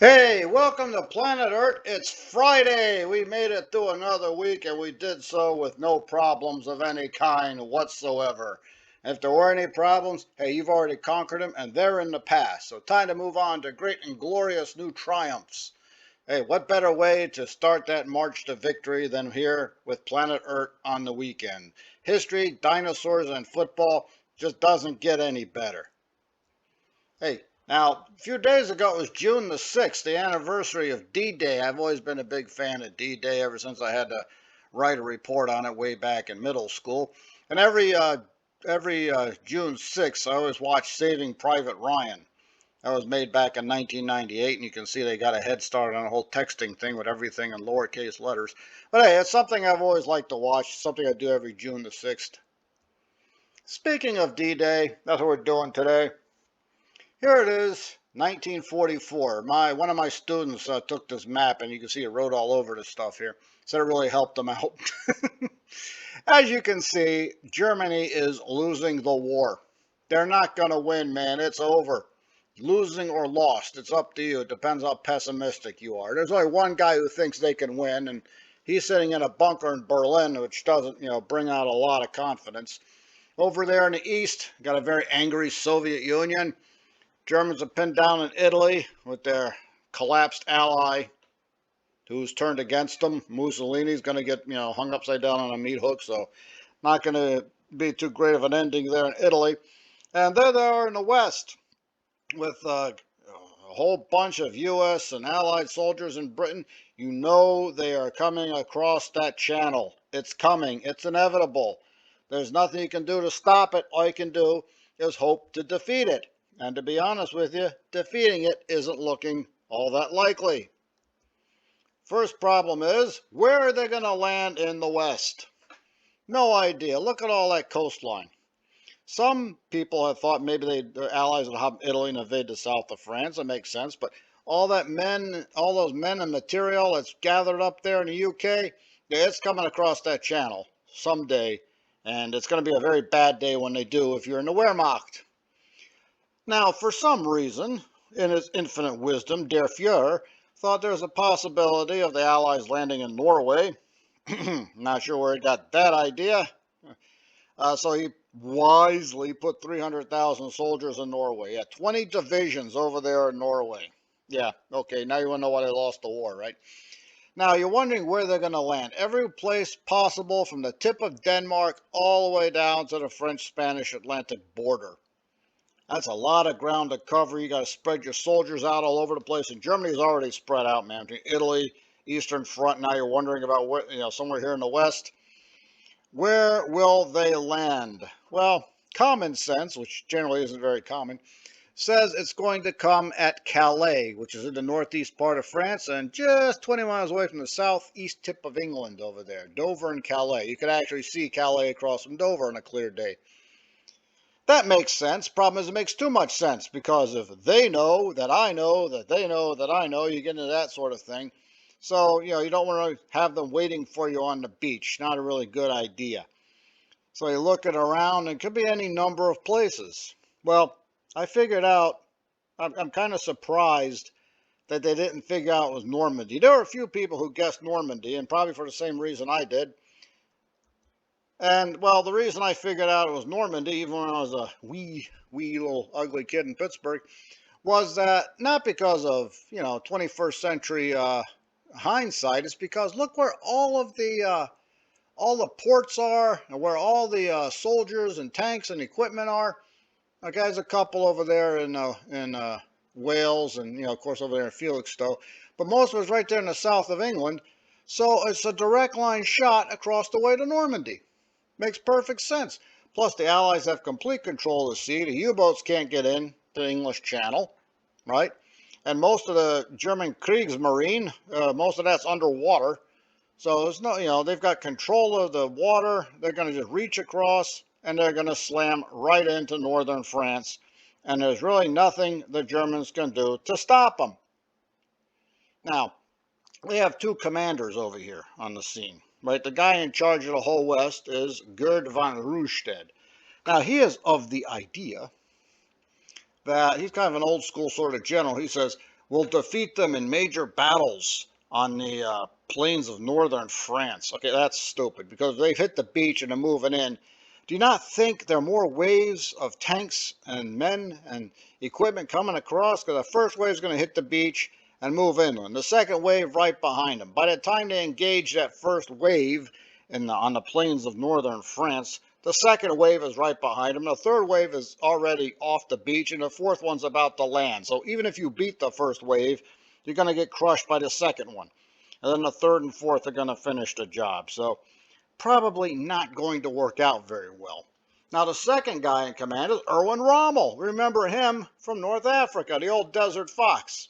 Hey, welcome to Planet Earth. It's Friday. We made it through another week and we did so with no problems of any kind whatsoever. If there were any problems, hey, you've already conquered them and they're in the past. So time to move on to great and glorious new triumphs. Hey, what better way to start that march to victory than here with Planet Earth on the weekend? History, dinosaurs, and football just doesn't get any better. Hey, now, a few days ago, it was June the 6th, the anniversary of D-Day. I've always been a big fan of D-Day ever since I had to write a report on it way back in middle school. And every June 6th, I always watch Saving Private Ryan. That was made back in 1998, and you can see they got a head start on the whole texting thing with everything in lowercase letters. But hey, it's something I've always liked to watch, something I do every June the 6th. Speaking of D-Day, that's what we're doing today. Here it is, 1944. One of my students took this map, and you can see it wrote all over the stuff here. Said it really helped them out. As you can see, Germany is losing the war. They're not going to win, man. It's over. Losing or lost, it's up to you. It depends how pessimistic you are. There's only one guy who thinks they can win, and he's sitting in a bunker in Berlin, which doesn't, bring out a lot of confidence. Over there in the east, got a very angry Soviet Union. Germans are pinned down in Italy with their collapsed ally who's turned against them. Mussolini's going to get, hung upside down on a meat hook, so not going to be too great of an ending there in Italy. And there they are in the West with a whole bunch of U.S. and Allied soldiers in Britain. You know they are coming across that channel. It's coming. It's inevitable. There's nothing you can do to stop it. All you can do is hope to defeat it. And to be honest with you, defeating it isn't looking all that likely. First problem is, where are they going to land in the West? No idea. Look at all that coastline. Some people have thought maybe their allies would have Italy and invade the south of France. That makes sense. But all those men and material that's gathered up there in the UK, it's coming across that channel someday. And it's going to be a very bad day when they do if you're in the Wehrmacht. Now, for some reason, in his infinite wisdom, Der Fuhrer thought there was a possibility of the Allies landing in Norway. Not sure where he got that idea. So he wisely put 300,000 soldiers in Norway. Yeah, 20 divisions over there in Norway. Yeah, okay, now you want to know why they lost the war, right? Now, you're wondering where they're going to land. Every place possible from the tip of Denmark all the way down to the French-Spanish Atlantic border. That's a lot of ground to cover. You got to spread your soldiers out all over the place. And Germany's already spread out, man. Between Italy, Eastern Front. Now you're wondering about where, somewhere here in the West. Where will they land? Well, common sense, which generally isn't very common, says it's going to come at Calais, which is in the northeast part of France and just 20 miles away from the southeast tip of England over there. Dover and Calais. You could actually see Calais across from Dover on a clear day. That makes sense. Problem is, it makes too much sense because if they know that I know that they know that I know, you get into that sort of thing. So, you don't want to have them waiting for you on the beach. Not a really good idea. So you look it around, and it could be any number of places. Well, I figured out, I'm kind of surprised that they didn't figure out it was Normandy. There were a few people who guessed Normandy, and probably for the same reason I did. And, well, the reason I figured out it was Normandy, even when I was a wee little ugly kid in Pittsburgh, was that not because of, 21st century hindsight. It's because look where all the ports are and where all the soldiers and tanks and equipment are. Okay, there's a couple over there in Wales and, of course, over there in Felixstowe. But most of it's right there in the south of England. So it's a direct line shot across the way to Normandy. Makes perfect sense. Plus, the Allies have complete control of the sea. The U-boats can't get in to the English Channel, right? And most of the German Kriegsmarine, most of that's underwater. So there's no, they've got control of the water. They're going to just reach across, and they're going to slam right into northern France. And there's really nothing the Germans can do to stop them. Now, we have two commanders over here on the scene. Right, the guy in charge of the whole West is Gerd von Rundstedt. Now, he is of the idea that he's kind of an old school sort of general. He says, will defeat them in major battles on the plains of northern France. Okay, that's stupid because they've hit the beach and are moving in. Do you not think there are more waves of tanks and men and equipment coming across? Because the first wave is going to hit the beach and move inland. The second wave right behind them. By the time they engage that first wave on the plains of northern France, the second wave is right behind them. The third wave is already off the beach, and the fourth one's about to land. So even if you beat the first wave, you're going to get crushed by the second one. And then the third and fourth are going to finish the job. So probably not going to work out very well. Now, the second guy in command is Erwin Rommel. Remember him from North Africa, the old desert fox.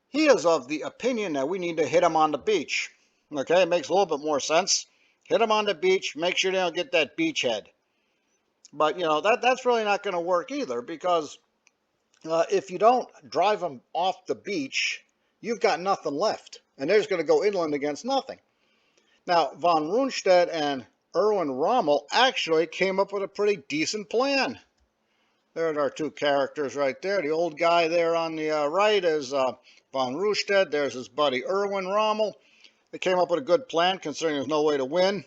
He is of the opinion that we need to hit him on the beach. Okay, it makes a little bit more sense. Hit them on the beach, make sure they don't get that beachhead. But, that's really not going to work either because if you don't drive them off the beach, you've got nothing left. And they're just going to go inland against nothing. Now, von Rundstedt and Erwin Rommel actually came up with a pretty decent plan. There are our two characters right there. The old guy there on the right is von Rundstedt. There's his buddy Erwin Rommel. They came up with a good plan considering there's no way to win.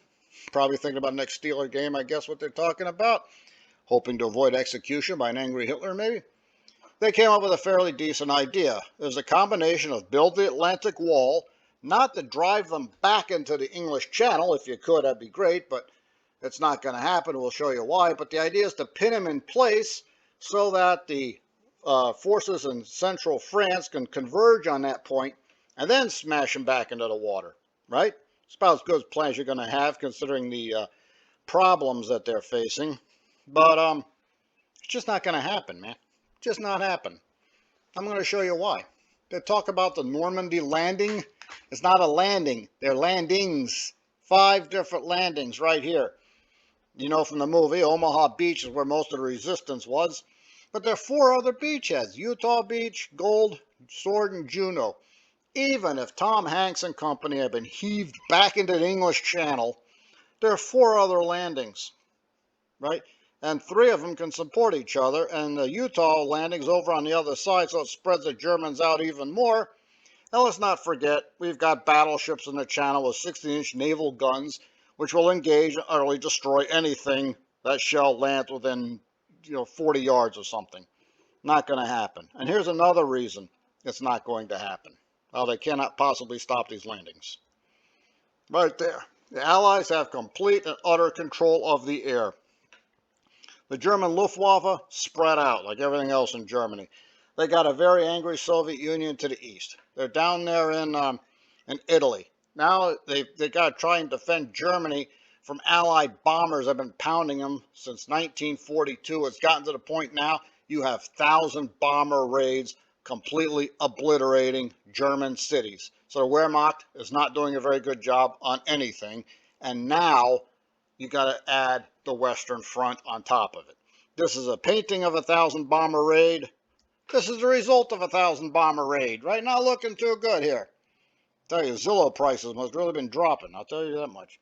Probably thinking about next Steeler game, I guess what they're talking about. Hoping to avoid execution by an angry Hitler, maybe. They came up with a fairly decent idea. There's a combination of build the Atlantic Wall, not to drive them back into the English Channel. If you could, that'd be great, but it's not going to happen. We'll show you why. But the idea is to pin them in place so that the forces in central France can converge on that point and then smash them back into the water, right? It's about as good a plan as you're going to have considering the problems that they're facing. But it's just not going to happen, man. Just not happen. I'm going to show you why. They talk about the Normandy landing. It's not a landing. They're landings. 5 different landings right here. You know from the movie, Omaha Beach is where most of the resistance was. But there are 4 other beachheads. Utah Beach, Gold, Sword, and Juno. Even if Tom Hanks and company have been heaved back into the English Channel, there are 4 other landings, right? And 3 of them can support each other, and the Utah landing's over on the other side, so it spreads the Germans out even more. Now, let's not forget, we've got battleships in the channel with 60-inch naval guns, which will engage and utterly destroy anything that shall land within, 40 yards or something. Not going to happen. And here's another reason it's not going to happen. Well, they cannot possibly stop these landings. Right there. The Allies have complete and utter control of the air. The German Luftwaffe spread out like everything else in Germany. They got a very angry Soviet Union to the east. They're down there in Italy. Now they got to try and defend Germany from Allied bombers that have been pounding them since 1942. It's gotten to the point now you have 1,000 bomber raids completely obliterating German cities. So the Wehrmacht is not doing a very good job on anything. And now you got to add the Western Front on top of it. This is a painting of a 1,000 bomber raid. This is the result of a 1,000 bomber raid. Right now looking too good here. Tell you, Zillow prices must really been dropping. I'll tell you that much.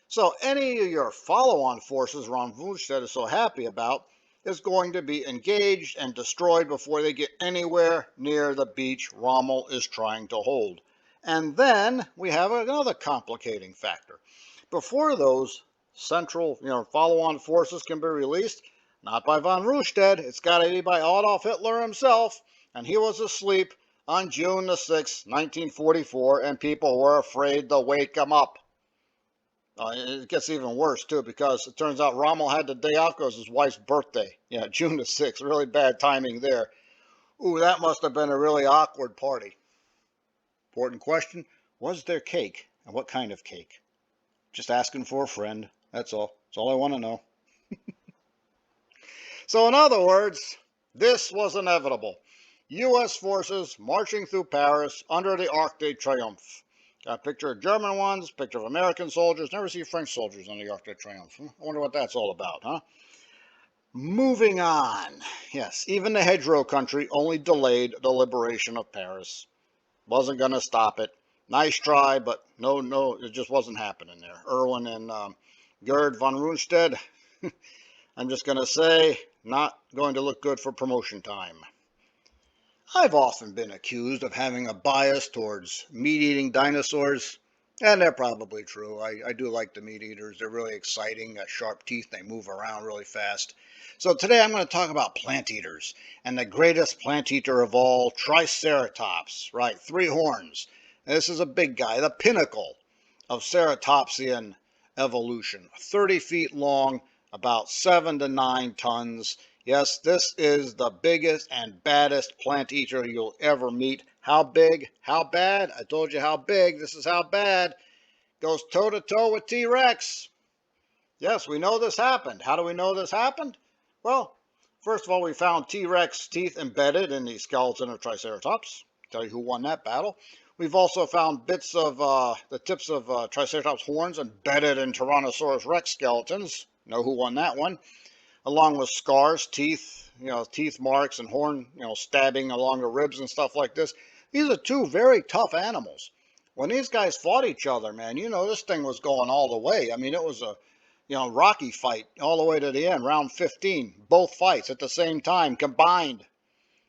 So any of your follow-on forces Ron Wunstedt is so happy about is going to be engaged and destroyed before they get anywhere near the beach Rommel is trying to hold. And then we have another complicating factor. Before those central, follow-on forces can be released, not by von Rundstedt, it's got to be by Adolf Hitler himself, and he was asleep on June the 6th, 1944, and people were afraid to wake him up. It gets even worse, too, because it turns out Rommel had the day off because his wife's birthday. Yeah, June the 6th. Really bad timing there. Ooh, that must have been a really awkward party. Important question. Was there cake? And what kind of cake? Just asking for a friend. That's all. That's all I want to know. So, in other words, this was inevitable. U.S. forces marching through Paris under the Arc de Triomphe. Got a picture of German ones, picture of American soldiers. Never see French soldiers on the Arc de Triomphe. I wonder what that's all about, huh? Moving on. Yes, even the hedgerow country only delayed the liberation of Paris. Wasn't going to stop it. Nice try, but no, it just wasn't happening there. Erwin and Gerd von Rundstedt, I'm just going to say, not going to look good for promotion time. I've often been accused of having a bias towards meat-eating dinosaurs, and they're probably true. I do like the meat eaters. They're really exciting, got sharp teeth, they move around really fast. So today I'm going to talk about plant eaters, and the greatest plant eater of all, Triceratops, right? 3 horns. This is a big guy, the pinnacle of ceratopsian evolution. 30 feet long, about 7 to 9 tons. Yes, this is the biggest and baddest plant eater you'll ever meet. How big? How bad? I told you how big. This is how bad. Goes toe to toe with T-Rex. Yes, we know this happened. How do we know this happened? Well, first of all, we found T-Rex teeth embedded in the skeleton of Triceratops. Tell you who won that battle. We've also found bits of the tips of Triceratops horns embedded in Tyrannosaurus Rex skeletons. Know who won that one? Along with scars, teeth, teeth marks and horn, stabbing along the ribs and stuff like this. These are 2 very tough animals. When these guys fought each other, man, this thing was going all the way. I mean, it was a, Rocky fight all the way to the end, round 15, both fights at the same time combined.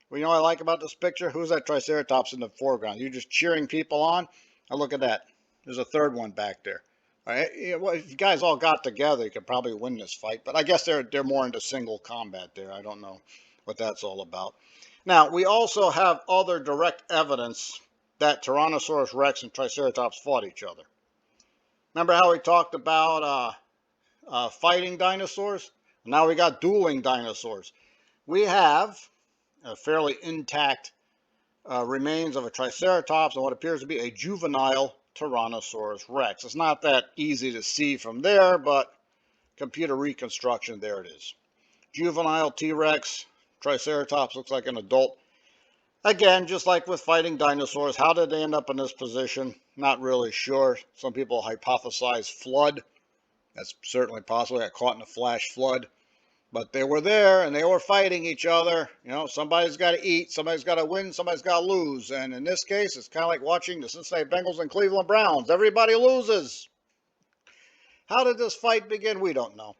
Well, what I like about this picture? Who's that Triceratops in the foreground? You're just cheering people on? Now look at that. There's a third one back there. All right. Well, if you guys all got together, you could probably win this fight. But I guess they're more into single combat there. I don't know what that's all about. Now, we also have other direct evidence that Tyrannosaurus Rex and Triceratops fought each other. Remember how we talked about fighting dinosaurs? Now we got dueling dinosaurs. We have fairly intact remains of a Triceratops and what appears to be a juvenile Tyrannosaurus Rex. It's not that easy to see from there, but computer reconstruction, there it is. Juvenile T-Rex, Triceratops looks like an adult. Again, just like with fighting dinosaurs, how did they end up in this position? Not really sure. Some people hypothesize flood. That's certainly possible. They got caught in a flash flood. But they were there and they were fighting each other. Somebody's got to eat, somebody's got to win, somebody's got to lose. And in this case, it's kind of like watching the Cincinnati Bengals and Cleveland Browns. Everybody loses. How did this fight begin? We don't know.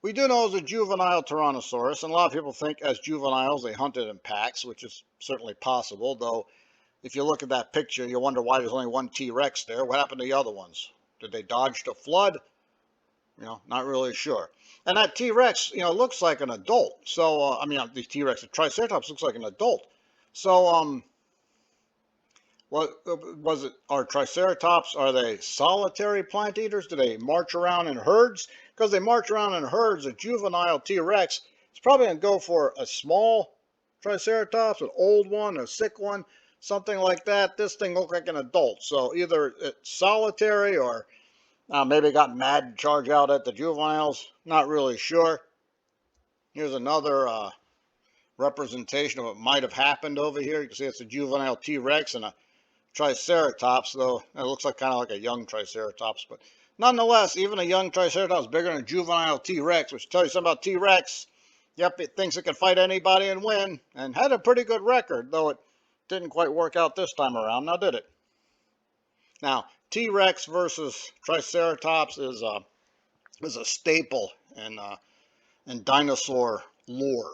We do know it was a juvenile Tyrannosaurus, and a lot of people think as juveniles they hunted in packs, which is certainly possible, though if you look at that picture, you wonder why there's only one T-Rex there. What happened to the other ones? Did they dodge the flood? Not really sure. And that T-Rex, looks like an adult. So, the T-Rex, the Triceratops looks like an adult. So, what was it? Are Triceratops, are they solitary plant eaters? Do they march around in herds? Because they march around in herds, a juvenile T-Rex is probably going to go for a small Triceratops, an old one, a sick one, something like that. This thing looks like an adult. So, either it's solitary or maybe it got mad and charged out at the juveniles. Not really sure. Here's another representation of what might have happened over here. You can see it's a juvenile T-Rex and a Triceratops, though it looks like kind of like a young Triceratops. But nonetheless, even a young Triceratops is bigger than a juvenile T-Rex, which tells you something about T-Rex. Yep, it thinks it can fight anybody and win, and had a pretty good record, though it didn't quite work out this time around. Now, did it? Now, T-Rex versus Triceratops is a staple in dinosaur lore.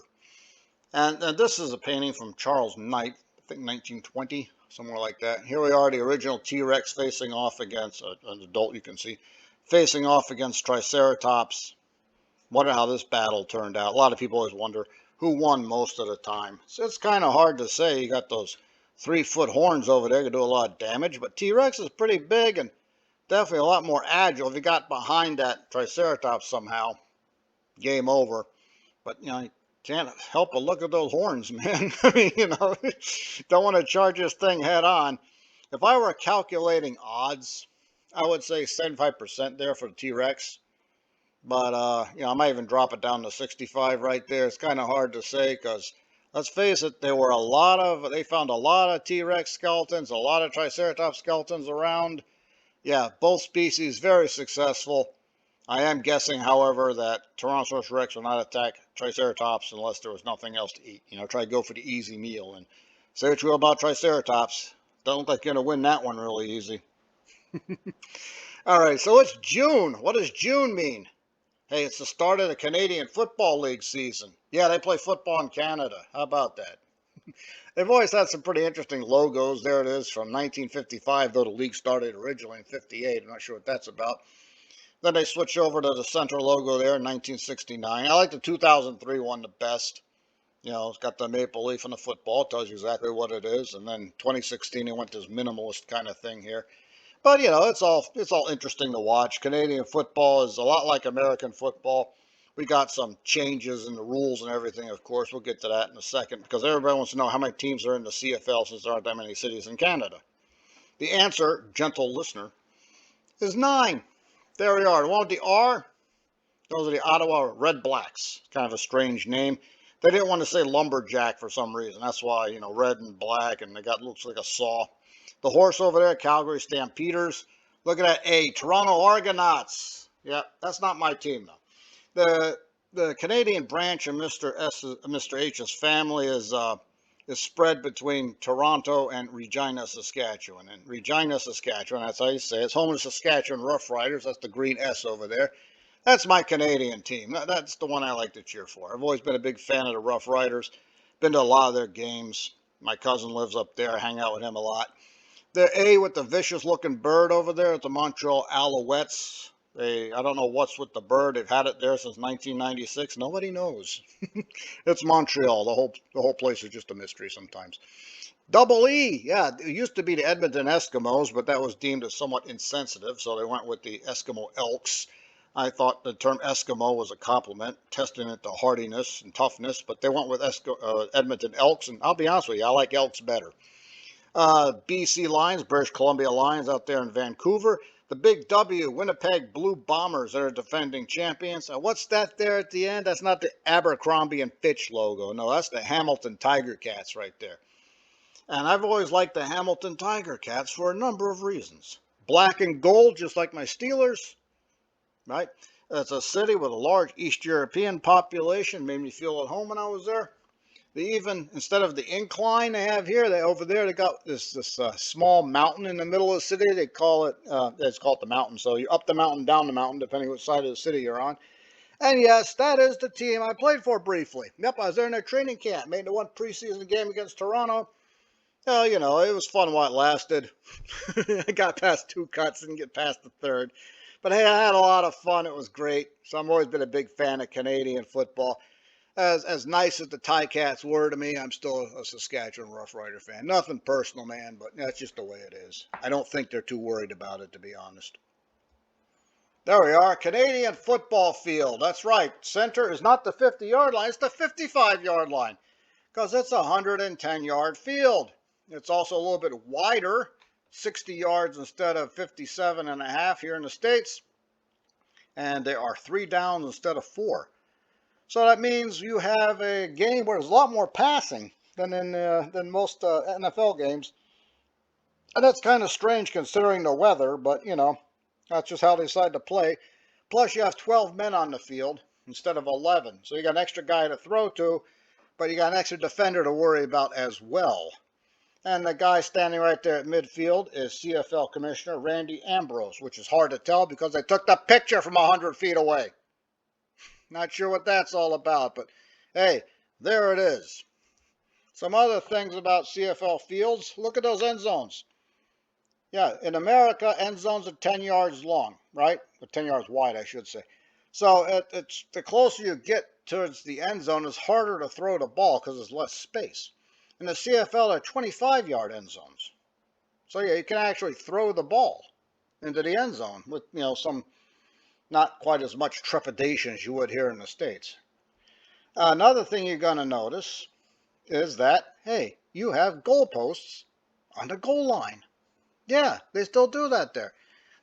And this is a painting from Charles Knight, I think 1920, somewhere like that. Here we are, the original T-Rex facing off against an adult, you can see, facing off against Triceratops. Wonder how this battle turned out. A lot of people always wonder who won most of the time. So it's kind of hard to say. You got those 3-foot horns over there can do a lot of damage, but T-Rex is pretty big and definitely a lot more agile. If you got behind that Triceratops somehow, game over. But you can't help but look at those horns, man. I mean, don't want to charge this thing head on. If I were calculating odds, I would say 75% there for the T-Rex. But I might even drop it down to 65 right there. It's kind of hard to say because let's face it, they found a lot of T-Rex skeletons, a lot of Triceratops skeletons around. Yeah, both species very successful. I am guessing, however, that Tyrannosaurus Rex will not attack Triceratops unless there was nothing else to eat. Try to go for the easy meal. And say what you will about Triceratops, don't look like you're going to win that one really easy. All right, so it's June. What does June mean? Hey, it's the start of the Canadian Football League season. Yeah, they play football in Canada. How about that? They've always had some pretty interesting logos. There it is from 1955, though the league started originally in 58. I'm not sure what that's about. Then they switched over to the central logo there in 1969. I like the 2003 one the best. You know, it's got the maple leaf and the football. It tells you exactly what it is. And then 2016, they went this minimalist kind of thing here. But you know, it's all interesting to watch. Canadian football is a lot like American football. We got some changes in the rules and everything, of course. We'll get to that in a second because everybody wants to know how many teams are in the CFL since there aren't that many cities in Canada. The answer, gentle listener, is 9. There we are. The one with the R, those are the Ottawa Red Blacks. Kind of a strange name. They didn't want to say lumberjack for some reason. That's why, you know, red and black, and they got looks like a saw. The horse over there, Calgary Stampeders. Look at that A, Toronto Argonauts. Yeah, that's not my team though. The Canadian branch of Mr. H's family is spread between Toronto and Regina, Saskatchewan. And Regina, Saskatchewan, that's how you say it. It's home of the Saskatchewan Roughriders. That's the green S over there. That's my Canadian team. That's the one I like to cheer for. I've always been a big fan of the Rough Riders. Been to a lot of their games. My cousin lives up there. I hang out with him a lot. The A with the vicious-looking bird over there at the Montreal Alouettes. I don't know what's with the bird. They've had it there since 1996. Nobody knows. It's Montreal. The whole place is just a mystery sometimes. Double E, yeah, it used to be the Edmonton Eskimos, but that was deemed as somewhat insensitive, so they went with the Eskimo Elks. I thought the term Eskimo was a compliment, testing it to hardiness and toughness, but they went with Edmonton Elks, and I'll be honest with you, I like Elks better. BC Lions, British Columbia Lions out there in Vancouver. The big W, Winnipeg Blue Bombers that are defending champions. What's that there at the end? That's not the Abercrombie and Fitch logo. No, that's the Hamilton Tiger Cats right there. And I've always liked the Hamilton Tiger Cats for a number of reasons. Black and gold, just like my Steelers. Right? It's a city with a large East European population. Made me feel at home when I was there. They even, instead of the incline they have here, over there they got this small mountain in the middle of the city. They call it, it's called the mountain. So you're up the mountain, down the mountain, depending which side of the city you're on. And yes, that is the team I played for briefly. Yep, I was there in their training camp. Made the one preseason game against Toronto. Well, you know, it was fun while it lasted. I got past 2 cuts, didn't get past the 3rd. But hey, I had a lot of fun. It was great. So I've always been a big fan of Canadian football. As nice as the Ticats were to me, I'm still a Saskatchewan Roughrider fan. Nothing personal, man, but that's just the way it is. I don't think they're too worried about it, to be honest. There we are, Canadian football field. That's right. Center is not the 50-yard line, it's the 55-yard line because it's a 110-yard field. It's also a little bit wider, 60 yards instead of 57 and a half here in the States. And there are 3 downs instead of 4. So that means you have a game where there's a lot more passing than most NFL games. And that's kind of strange considering the weather, but, you know, that's just how they decide to play. Plus, you have 12 men on the field instead of 11. So you got an extra guy to throw to, but you got an extra defender to worry about as well. And the guy standing right there at midfield is CFL Commissioner Randy Ambrose, which is hard to tell because they took the picture from 100 feet away. Not sure what that's all about, but hey, there it is. Some other things about CFL fields. Look at those end zones. Yeah, in America, end zones are 10 yards long, right? Or 10 yards wide, I should say. So it's the closer you get towards the end zone, it's harder to throw the ball because there's less space. In the CFL, there are 25-yard end zones. So yeah, you can actually throw the ball into the end zone with, you know, some not quite as much trepidation as you would here in the States. Another thing you're going to notice is that, hey, you have goalposts on the goal line. Yeah, they still do that there.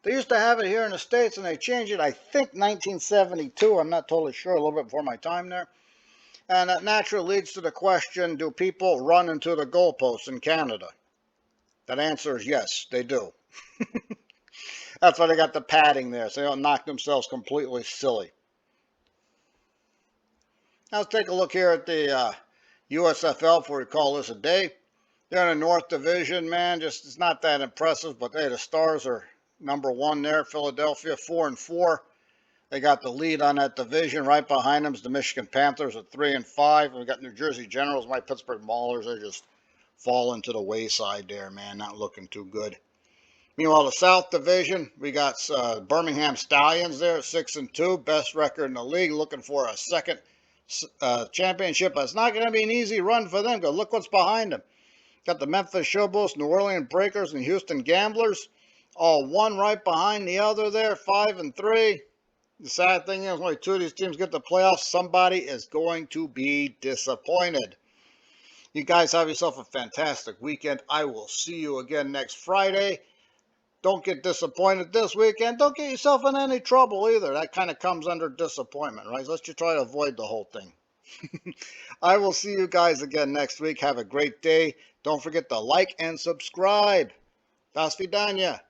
They used to have it here in the States, and they changed it, I think, 1972. I'm not totally sure, a little bit before my time there. And that naturally leads to the question, do people run into the goalposts in Canada? That answer is yes, they do. That's why they got the padding there, so they don't knock themselves completely silly. Now let's take a look here at the USFL before we call this a day. They're in the North Division, man. Just it's not that impressive, but hey, the Stars are number 1 there. Philadelphia 4-4. They got the lead on that division. Right behind them is the Michigan Panthers at 3-5. We got New Jersey Generals. My Pittsburgh Maulers are just falling to the wayside there, man. Not looking too good. Meanwhile, the South Division, we got Birmingham Stallions there, 6-2, best record in the league, looking for a second championship. But it's not going to be an easy run for them. Because look what's behind them. Got the Memphis Showboats, New Orleans Breakers, and Houston Gamblers, all one right behind the other there, 5-3. The sad thing is, when two of these teams get to the playoffs, somebody is going to be disappointed. You guys have yourself a fantastic weekend. I will see you again next Friday. Don't get disappointed this weekend. Don't get yourself in any trouble either. That kind of comes under disappointment, right? So let's just try to avoid the whole thing. I will see you guys again next week. Have a great day. Don't forget to like and subscribe. Das vidanya.